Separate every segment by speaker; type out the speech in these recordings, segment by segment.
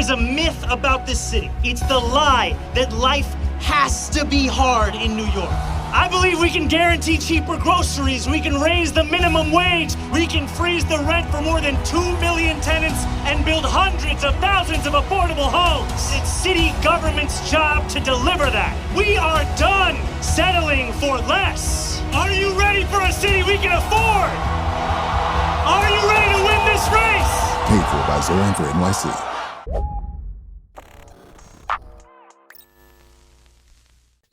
Speaker 1: is a myth about this city. It's the lie that life has to be hard in New York. I believe we can guarantee cheaper groceries, we can raise the minimum wage, we can freeze the rent for more than 2 million tenants and build hundreds of thousands of affordable homes. It's city government's job to deliver that. We are done settling for less. Are you ready for a city we can afford? Are you ready to win this race?
Speaker 2: Paid for by Zohran for NYC.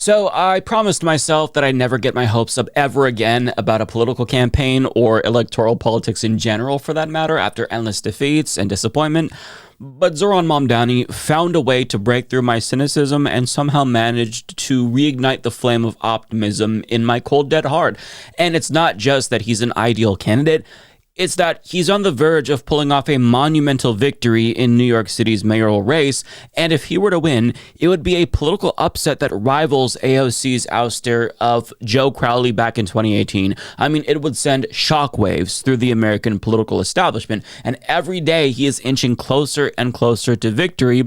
Speaker 3: So I promised myself that I'd never get my hopes up ever again about a political campaign or electoral politics in general, for that matter, after endless defeats and disappointment. But Zohran Mamdani found a way to break through my cynicism and somehow managed to reignite the flame of optimism in my cold, dead heart. And it's not just that he's an ideal candidate. It's that he's on the verge of pulling off a monumental victory in New York City's mayoral race, and if he were to win, it would be a political upset that rivals AOC's ouster of Joe Crowley back in 2018. I mean, it would send shockwaves through the American political establishment, and every day he is inching closer and closer to victory,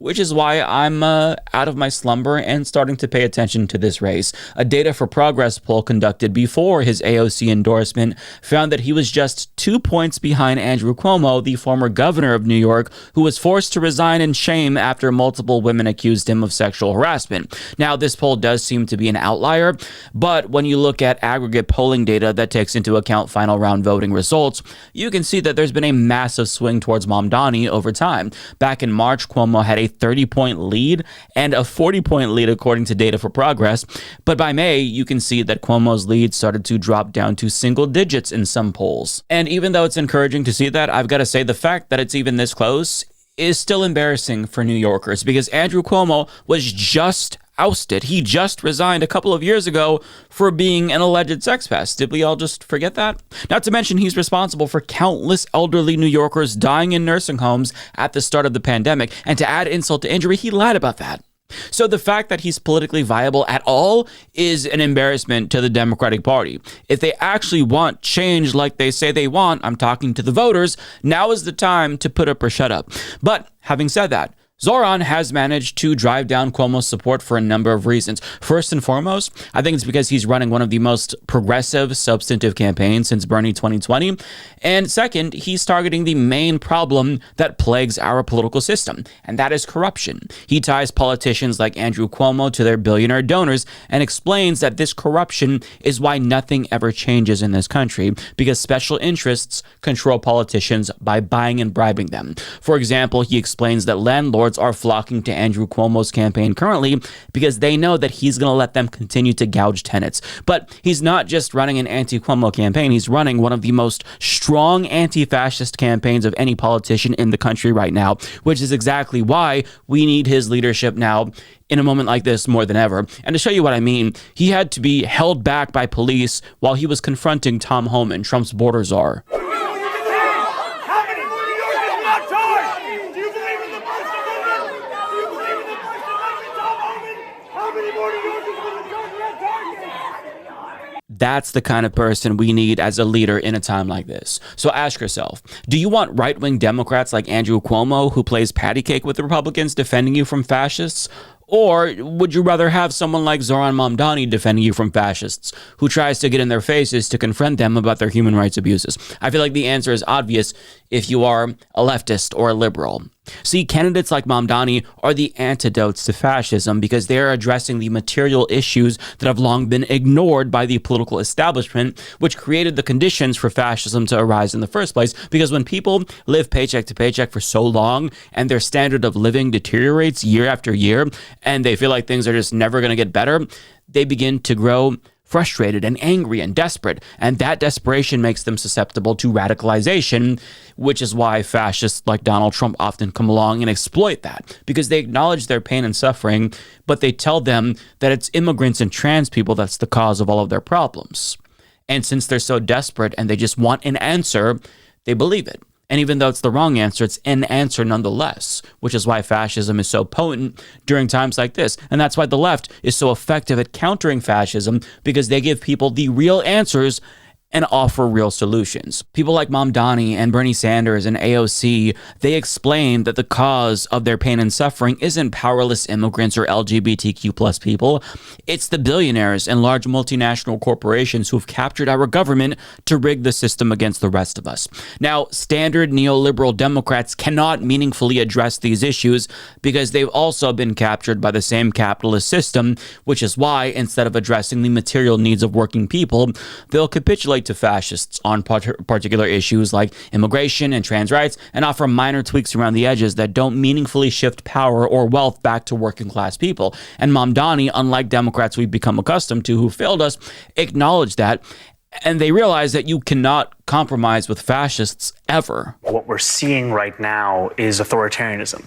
Speaker 3: which is why I'm out of my slumber and starting to pay attention to this race. A Data for Progress poll conducted before his AOC endorsement found that he was just 2 points behind Andrew Cuomo, the former governor of New York, who was forced to resign in shame after multiple women accused him of sexual harassment. Now, this poll does seem to be an outlier, but when you look at aggregate polling data that takes into account final round voting results, you can see that there's been a massive swing towards Mamdani over time. Back in March, Cuomo had a 30-point lead and a 40-point lead according to Data for Progress. But by May, you can see that Cuomo's lead started to drop down to single digits in some polls. And even though it's encouraging to see that, I've got to say the fact that it's even this close is still embarrassing for New Yorkers, because Andrew Cuomo was just ousted. He just resigned a couple of years ago for being an alleged sex pest. Did we all just forget that? Not to mention, he's responsible for countless elderly New Yorkers dying in nursing homes at the start of the pandemic. And to add insult to injury, he lied about that. So the fact that he's politically viable at all is an embarrassment to the Democratic Party. If they actually want change like they say they want, I'm talking to the voters, now is the time to put up or shut up. But having said that, Zohran has managed to drive down Cuomo's support for a number of reasons. First and foremost, I think it's because he's running one of the most progressive, substantive campaigns since Bernie 2020. And second, he's targeting the main problem that plagues our political system, and that is corruption. He ties politicians like Andrew Cuomo to their billionaire donors and explains that this corruption is why nothing ever changes in this country, because special interests control politicians by buying and bribing them. For example, he explains that landlords are flocking to Andrew Cuomo's campaign currently because they know that he's going to let them continue to gouge tenants. But he's not just running an anti-Cuomo campaign, he's running one of the most strong anti-fascist campaigns of any politician in the country right now, which is exactly why we need his leadership now in a moment like this more than ever. And to show you what I mean, he had to be held back by police while he was confronting Tom Homan, Trump's border czar. That's the kind of person we need as a leader in a time like this. So ask yourself, do you want right-wing Democrats like Andrew Cuomo, who plays patty cake with the Republicans, defending you from fascists? Or would you rather have someone like Zohran Mamdani defending you from fascists, who tries to get in their faces to confront them about their human rights abuses? I feel like the answer is obvious if you are a leftist or a liberal. See, candidates like Mamdani are the antidotes to fascism because they are addressing the material issues that have long been ignored by the political establishment, which created the conditions for fascism to arise in the first place. Because when people live paycheck to paycheck for so long and their standard of living deteriorates year after year, and they feel like things are just never going to get better, they begin to grow frustrated and angry and desperate, and that desperation makes them susceptible to radicalization, which is why fascists like Donald Trump often come along and exploit that, because they acknowledge their pain and suffering, but they tell them that it's immigrants and trans people that's the cause of all of their problems. And since they're so desperate and they just want an answer, they believe it. And even though it's the wrong answer, it's an answer nonetheless, which is why fascism is so potent during times like this. And that's why the left is so effective at countering fascism, because they give people the real answers and offer real solutions. People like Mamdani and Bernie Sanders and AOC, they explain that the cause of their pain and suffering isn't powerless immigrants or LGBTQ plus people. It's the billionaires and large multinational corporations who've captured our government to rig the system against the rest of us. Now, standard neoliberal Democrats cannot meaningfully address these issues because they've also been captured by the same capitalist system, which is why, instead of addressing the material needs of working people, they'll capitulate to fascists on particular issues like immigration and trans rights and offer minor tweaks around the edges that don't meaningfully shift power or wealth back to working class people. And Mamdani, unlike Democrats we've become accustomed to who failed us, acknowledged that, and they realize that you cannot compromise with fascists ever.
Speaker 4: What we're seeing right now is authoritarianism.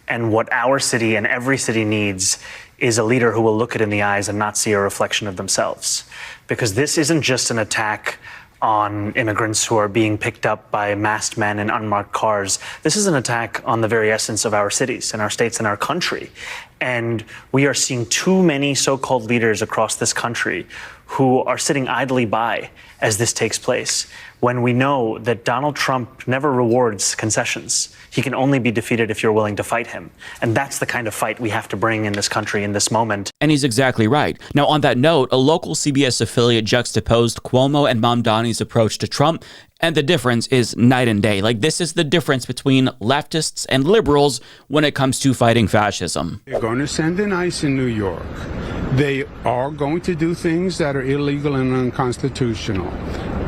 Speaker 4: And what our city and every city needs is a leader who will look it in the eyes and not see a reflection of themselves. Because this isn't just an attack on immigrants who are being picked up by masked men in unmarked cars. This is an attack on the very essence of our cities and our states and our country. And we are seeing too many so-called leaders across this country who are sitting idly by as this takes place, when we know that Donald Trump never rewards concessions. He can only be defeated if you're willing to fight him. And that's the kind of fight we have to bring in this country in this moment.
Speaker 3: And he's exactly right. Now, on that note, a local CBS affiliate juxtaposed Cuomo and Mamdani's approach to Trump, and the difference is night and day. Like, this is the difference between leftists and liberals when it comes to fighting fascism.
Speaker 5: They're going to send in ICE in New York. They are going to do things that are illegal and unconstitutional.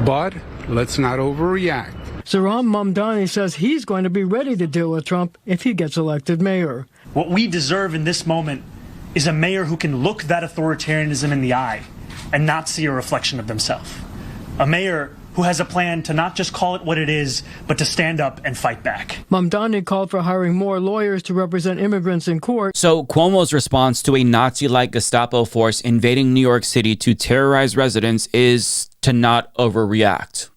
Speaker 5: But let's not overreact.
Speaker 6: Zohran Mamdani says he's going to be ready to deal with Trump if he gets elected mayor.
Speaker 1: What we deserve in this moment is a mayor who can look that authoritarianism in the eye and not see a reflection of themselves. A mayor who has a plan to not just call it what it is, but to stand up and fight back.
Speaker 6: Mamdani called for hiring more lawyers to represent immigrants in court.
Speaker 3: So Cuomo's response to a Nazi-like Gestapo force invading New York City to terrorize residents is to not overreact.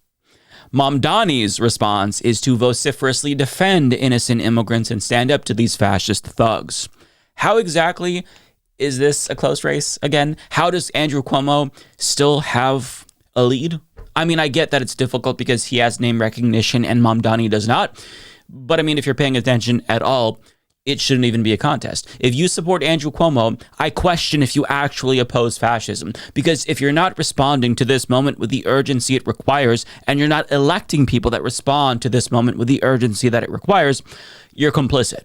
Speaker 3: Mamdani's response is to vociferously defend innocent immigrants and stand up to these fascist thugs. How exactly is this a close race again? How does Andrew Cuomo still have a lead? I mean, I get that it's difficult because he has name recognition and Mamdani does not. But I mean, if you're paying attention at all, it shouldn't even be a contest. If you support Andrew Cuomo, I question if you actually oppose fascism. Because if you're not responding to this moment with the urgency it requires, and you're not electing people that respond to this moment with the urgency that it requires, you're complicit.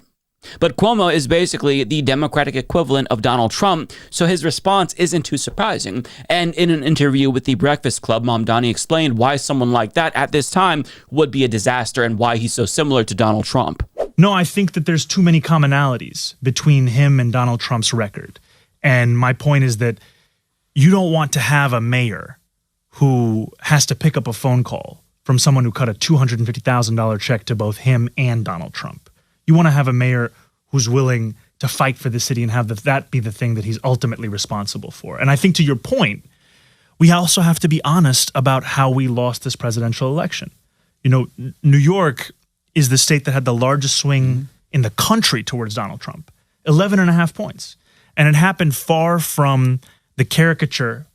Speaker 3: But Cuomo is basically the Democratic equivalent of Donald Trump, so his response isn't too surprising. And in an interview with The Breakfast Club, Mamdani explained why someone like that at this time would be a disaster and why he's so similar to Donald Trump.
Speaker 7: No, I think that there's too many commonalities between him and Donald Trump's record. And my point is that you don't want to have a mayor who has to pick up a phone call from someone who cut a $250,000 check to both him and Donald Trump. You want to have a mayor who's willing to fight for the city and have that be the thing that he's ultimately responsible for. And I think to your point, we also have to be honest about how we lost this presidential election. You know, New York is the state that had the largest swing in the country towards Donald Trump, 11.5 points. And it happened far from the caricature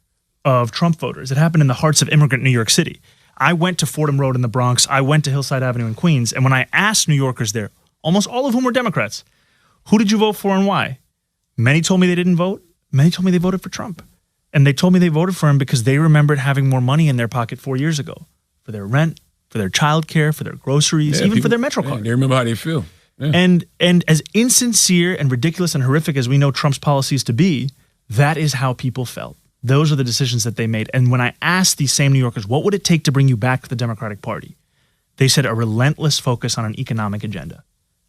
Speaker 7: of Trump voters. It happened in the hearts of immigrant New York City. I went to Fordham Road in the Bronx. I went to Hillside Avenue in Queens. And when I asked New Yorkers there, almost all of whom were Democrats, who did you vote for and why? Many told me they didn't vote. Many told me they voted for Trump. And they told me they voted for him because they remembered having more money in their pocket 4 years ago for their rent, for their childcare, for their groceries, even for their Metro card.
Speaker 8: They remember how they feel. Yeah.
Speaker 7: And as insincere and ridiculous and horrific as we know Trump's policies to be, that is how people felt. Those are the decisions that they made. And when I asked these same New Yorkers, what would it take to bring you back to the Democratic Party? They said a relentless focus on an economic agenda.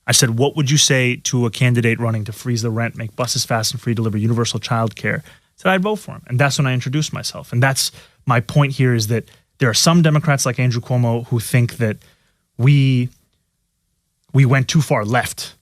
Speaker 7: I said, what would you say to a candidate running to freeze the rent, make buses fast and free, deliver universal child care? I said, I'd vote for him. And that's when I introduced myself. And that's my point here, is that there are some Democrats like Andrew Cuomo who think that we went too far left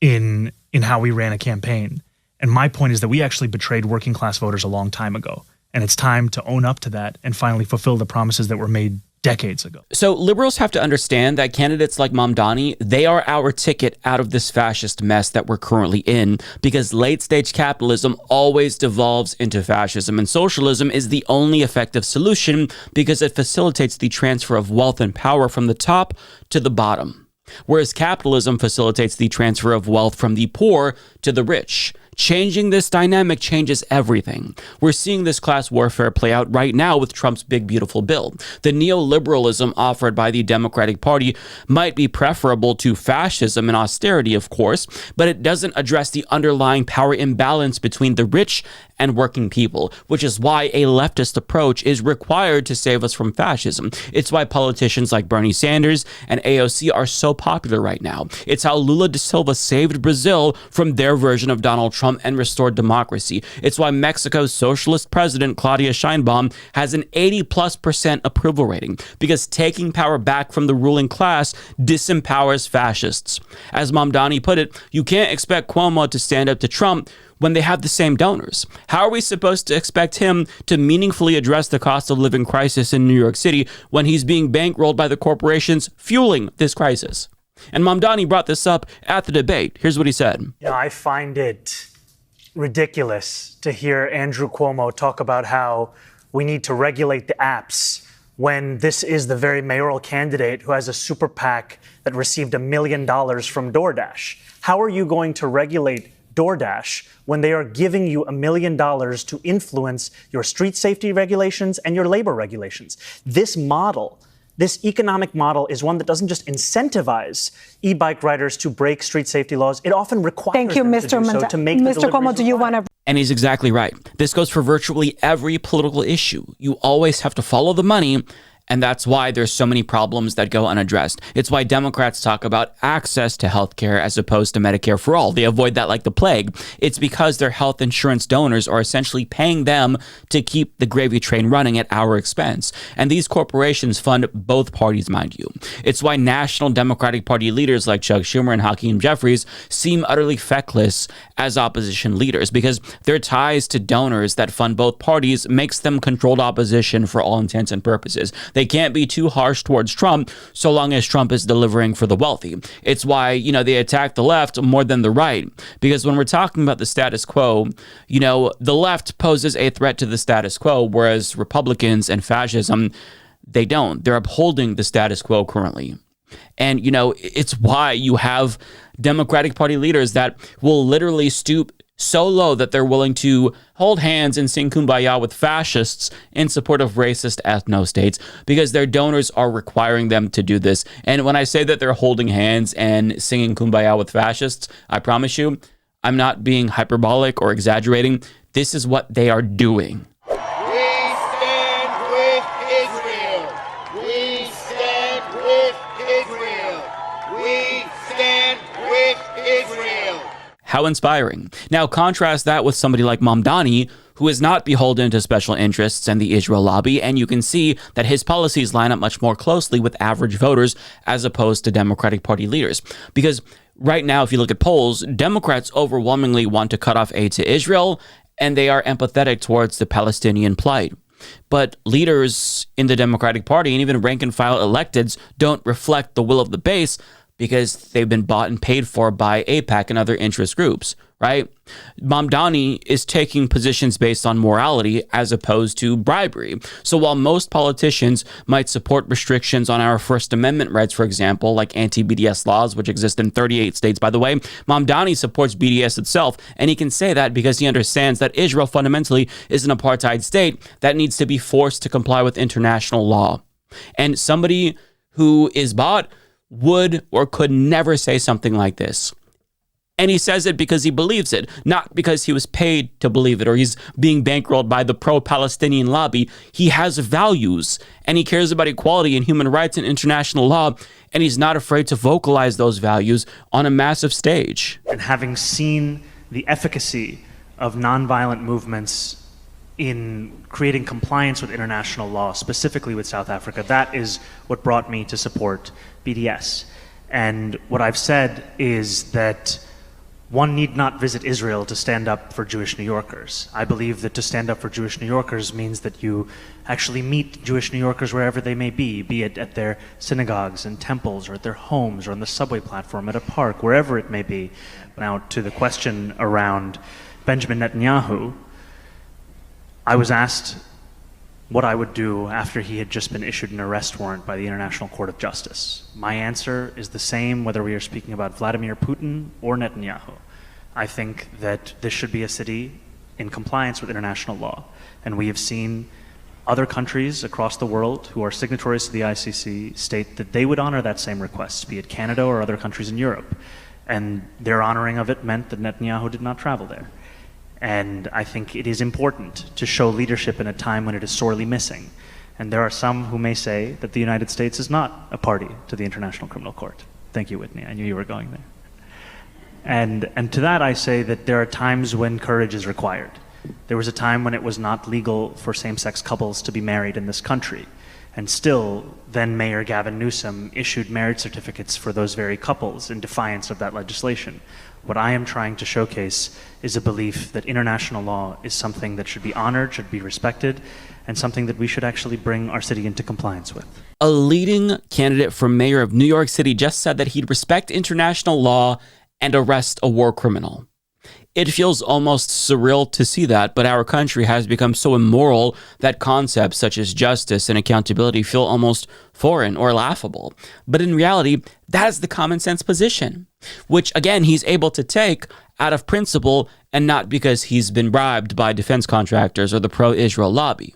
Speaker 7: in how we ran a campaign. And my point is that we actually betrayed working class voters a long time ago. And it's time to own up to that and finally fulfill the promises that were made decades ago.
Speaker 3: So liberals have to understand that candidates like Mamdani, they are our ticket out of this fascist mess that we're currently in, because late-stage capitalism always devolves into fascism, and socialism is the only effective solution because it facilitates the transfer of wealth and power from the top to the bottom, whereas capitalism facilitates the transfer of wealth from the poor to the rich. Changing this dynamic changes everything. We're seeing this class warfare play out right now with Trump's big, beautiful bill. The neoliberalism offered by the Democratic Party might be preferable to fascism and austerity, of course, but it doesn't address the underlying power imbalance between the rich and working people, which is why a leftist approach is required to save us from fascism. It's why politicians like Bernie Sanders and AOC are so popular right now. It's how Lula da Silva saved Brazil from their version of Donald Trump and restored democracy. It's why Mexico's socialist president, Claudia Sheinbaum, has an 80+% approval rating, because taking power back from the ruling class disempowers fascists. As Mamdani put it, you can't expect Cuomo to stand up to Trump when they have the same donors. How are we supposed to expect him to meaningfully address the cost of living crisis in New York City when he's being bankrolled by the corporations fueling this crisis? And Mamdani brought this up at the debate. Here's what he said.
Speaker 4: I find it ridiculous to hear Andrew Cuomo talk about how we need to regulate the apps when this is the very mayoral candidate who has a super PAC that received $1 million from DoorDash. How are you going to regulate DoorDash when they are giving you $1 million to influence your street safety regulations and your labor regulations? This model, this economic model, is one that doesn't just incentivize e-bike riders to break street safety laws. It often requires them to do so to make
Speaker 8: Mr. Cuomo, do you want to?
Speaker 3: And he's exactly right. This goes for virtually every political issue. You always have to follow the money, and that's why there's so many problems that go unaddressed. It's why Democrats talk about access to healthcare as opposed to Medicare for all. They avoid that like the plague. It's because their health insurance donors are essentially paying them to keep the gravy train running at our expense. And these corporations fund both parties, mind you. It's why National Democratic Party leaders like Chuck Schumer and Hakeem Jeffries seem utterly feckless as opposition leaders, because their ties to donors that fund both parties makes them controlled opposition for all intents and purposes. They can't be too harsh towards Trump so long as Trump is delivering for the wealthy. It's why, they attack the left more than the right. Because when we're talking about the status quo, the left poses a threat to the status quo, whereas Republicans and fascism, they don't. They're upholding the status quo currently. And, it's why you have Democratic Party leaders that will literally stoop so low that they're willing to hold hands and sing Kumbaya with fascists in support of racist ethno-states, because their donors are requiring them to do this. And when I say that they're holding hands and singing Kumbaya with fascists, I promise you, I'm not being hyperbolic or exaggerating. This is what they are doing.
Speaker 9: We stand with Israel. We stand with Israel. We stand with Israel.
Speaker 3: How inspiring. Now contrast that with somebody like Mamdani, who is not beholden to special interests and the Israel lobby, and you can see that his policies line up much more closely with average voters as opposed to Democratic Party leaders. Because right now, if you look at polls, Democrats overwhelmingly want to cut off aid to Israel, and they are empathetic towards the Palestinian plight. But leaders in the Democratic Party and even rank-and-file electeds don't reflect the will of the base, because they've been bought and paid for by AIPAC and other interest groups, right? Mamdani is taking positions based on morality as opposed to bribery. So while most politicians might support restrictions on our First Amendment rights, for example, like anti-BDS laws, which exist in 38 states, by the way, Mamdani supports BDS itself, and he can say that because he understands that Israel fundamentally is an apartheid state that needs to be forced to comply with international law. And somebody who is bought would or could never say something like this. And he says it because he believes it, not because he was paid to believe it or he's being bankrolled by the pro-Palestinian lobby. He has values and he cares about equality and human rights and international law, and he's not afraid to vocalize those values on a massive stage.
Speaker 4: And having seen the efficacy of nonviolent movements in creating compliance with international law, specifically with South Africa, that is what brought me to support BDS. And what I've said is that one need not visit Israel to stand up for Jewish New Yorkers. I believe that to stand up for Jewish New Yorkers means that you actually meet Jewish New Yorkers wherever they may be it at their synagogues and temples, or at their homes, or on the subway platform, at a park, wherever it may be. Now, to the question around Benjamin Netanyahu, I was asked what I would do after he had just been issued an arrest warrant by the International Court of Justice. My answer is the same whether we are speaking about Vladimir Putin or Netanyahu. I think that this should be a city in compliance with international law. And we have seen other countries across the world who are signatories to the ICC state that they would honor that same request, be it Canada or other countries in Europe. And their honoring of it meant that Netanyahu did not travel there. And I think it is important to show leadership in a time when it is sorely missing. And there are some who may say that the United States is not a party to the International Criminal Court. Thank you, Whitney. I knew you were going there. And to that I say that there are times when courage is required. There was a time when it was not legal for same-sex couples to be married in this country. And still, then Mayor Gavin Newsom issued marriage certificates for those very couples in defiance of that legislation. What I am trying to showcase is a belief that international law is something that should be honored, should be respected, and something that we should actually bring our city into compliance with.
Speaker 3: A leading candidate for mayor of New York City just said that he'd respect international law and arrest a war criminal. It feels almost surreal to see that, but our country has become so immoral that concepts such as justice and accountability feel almost foreign or laughable. But in reality, that is the common sense position, which again, he's able to take out of principle and not because he's been bribed by defense contractors or the pro-Israel lobby.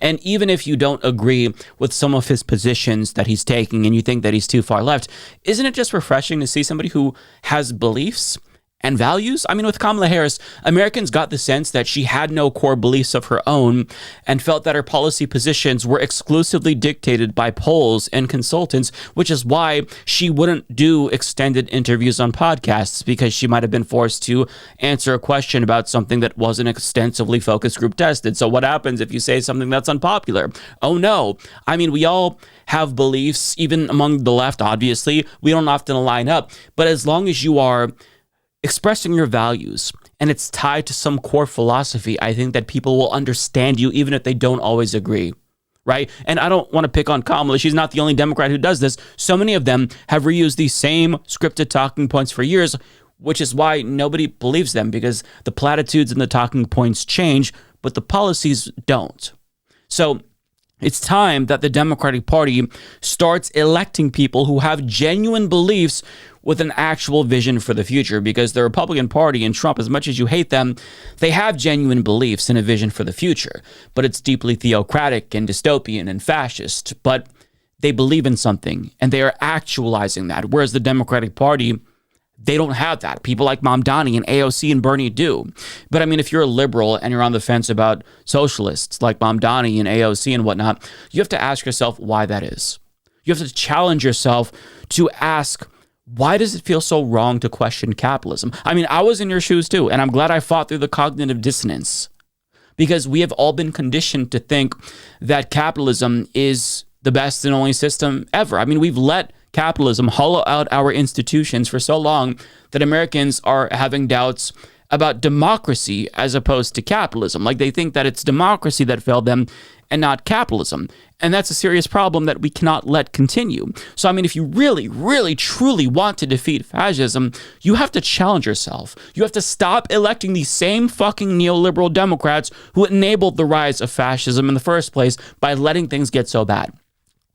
Speaker 3: And even if you don't agree with some of his positions that he's taking and you think that he's too far left, isn't it just refreshing to see somebody who has beliefs and values? I mean, with Kamala Harris, Americans got the sense that she had no core beliefs of her own and felt that her policy positions were exclusively dictated by polls and consultants, which is why she wouldn't do extended interviews on podcasts, because she might have been forced to answer a question about something that wasn't extensively focus group tested. So what happens if you say something that's unpopular? Oh no. I mean, we all have beliefs, even among the left, obviously. We don't often line up, but as long as you are expressing your values and it's tied to some core philosophy, I think that people will understand you even if they don't always agree, right? And I don't want to pick on Kamala. She's not the only Democrat who does this. So many of them have reused these same scripted talking points for years, which is why nobody believes them, because the platitudes and the talking points change, but the policies don't. So it's time that the Democratic Party starts electing people who have genuine beliefs with an actual vision for the future, because the Republican Party and Trump, as much as you hate them, they have genuine beliefs and a vision for the future, but it's deeply theocratic and dystopian and fascist, but they believe in something and they are actualizing that, whereas the Democratic Party, they don't have that. People like Mamdani and AOC and Bernie do. But I mean, if you're a liberal and you're on the fence about socialists like Mamdani and AOC and whatnot, you have to ask yourself why that is. You have to challenge yourself to ask, why does it feel so wrong to question capitalism? I mean, I was in your shoes too, and I'm glad I fought through the cognitive dissonance, because we have all been conditioned to think that capitalism is the best and only system ever. I mean, we've let capitalism hollow out our institutions for so long that Americans are having doubts about democracy as opposed to capitalism. Like, they think that it's democracy that failed them and not capitalism. And that's a serious problem that we cannot let continue. So, I mean, if you really, really, truly want to defeat fascism, you have to challenge yourself. You have to stop electing these same fucking neoliberal Democrats who enabled the rise of fascism in the first place by letting things get so bad.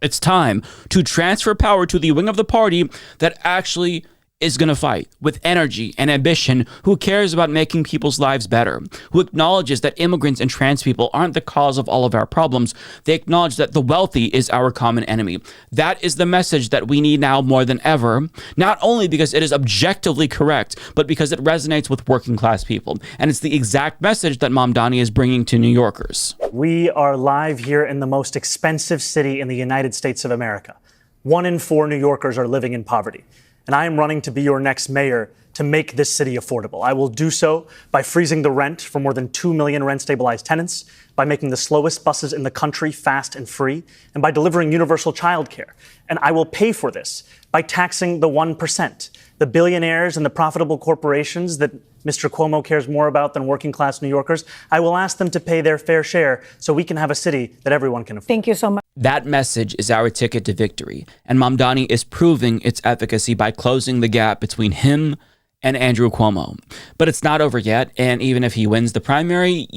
Speaker 3: It's time to transfer power to the wing of the party that actually is going to fight with energy and ambition, who cares about making people's lives better, who acknowledges that immigrants and trans people aren't the cause of all of our problems. They acknowledge that the wealthy is our common enemy. That is the message that we need now more than ever, not only because it is objectively correct, but because it resonates with working class people. And it's the exact message that Mamdani is bringing to New Yorkers.
Speaker 4: We are live here in the most expensive city in the United States of America. 1 in 4 New Yorkers are living in poverty. And I am running to be your next mayor to make this city affordable. I will do so by freezing the rent for more than 2 million rent-stabilized tenants, by by making the slowest buses in the country fast and free, and by delivering universal childcare. And I will pay for this by taxing the 1%, the billionaires and the profitable corporations that Mr. Cuomo cares more about than working class New Yorkers. I will ask them to pay their fair share so we can have a city that everyone can afford.
Speaker 8: Thank you so much.
Speaker 3: That message is our ticket to victory, and Mamdani is proving its efficacy by closing the gap between him and Andrew Cuomo. But it's not over yet, and even if he wins the primary,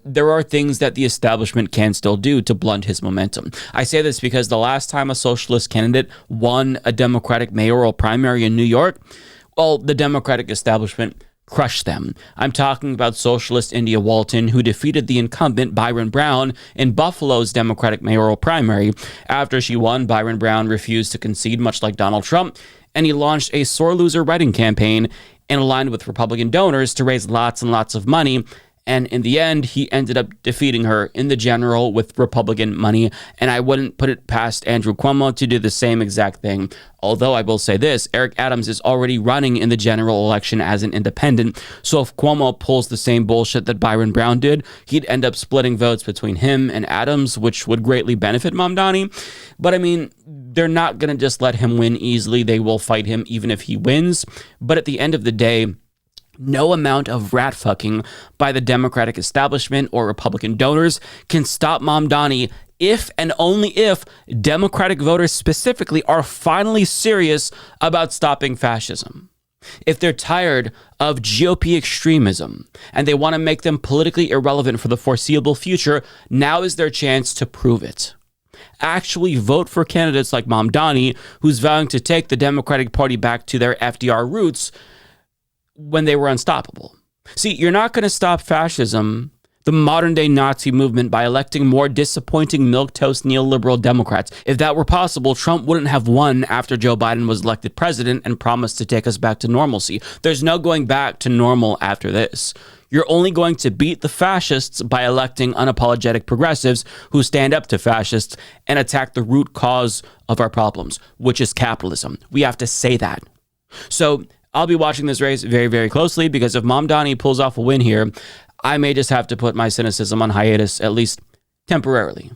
Speaker 3: there are things that the establishment can still do to blunt his momentum. I say this because the last time a socialist candidate won a Democratic mayoral primary in New York, well, the Democratic establishment crushed them. I'm talking about socialist India Walton, who defeated the incumbent Byron Brown in Buffalo's Democratic mayoral primary. After she won, Byron Brown refused to concede, much like Donald Trump, and he launched a sore loser writing campaign and aligned with Republican donors to raise lots and lots of money. And in the end, he ended up defeating her in the general with Republican money. And I wouldn't put it past Andrew Cuomo to do the same exact thing. Although I will say this, Eric Adams is already running in the general election as an independent. So if Cuomo pulls the same bullshit that Byron Brown did, he'd end up splitting votes between him and Adams, which would greatly benefit Mamdani. But I mean, they're not going to just let him win easily. They will fight him even if he wins. But at the end of the day, no amount of rat fucking by the Democratic establishment or Republican donors can stop Mamdani if and only if Democratic voters specifically are finally serious about stopping fascism. If they're tired of GOP extremism and they want to make them politically irrelevant for the foreseeable future, now is their chance to prove it. Actually vote for candidates like Mamdani, who's vowing to take the Democratic Party back to their FDR roots when they were unstoppable. See, you're not going to stop fascism, the modern-day Nazi movement, by electing more disappointing milquetoast neoliberal Democrats. If that were possible, Trump wouldn't have won after Joe Biden was elected president and promised to take us back to normalcy. There's no going back to normal after this. You're only going to beat the fascists by electing unapologetic progressives who stand up to fascists and attack the root cause of our problems, which is capitalism. We have to say that. So I'll be watching this race very, very closely, because if Mamdani pulls off a win here, I may just have to put my cynicism on hiatus, at least temporarily.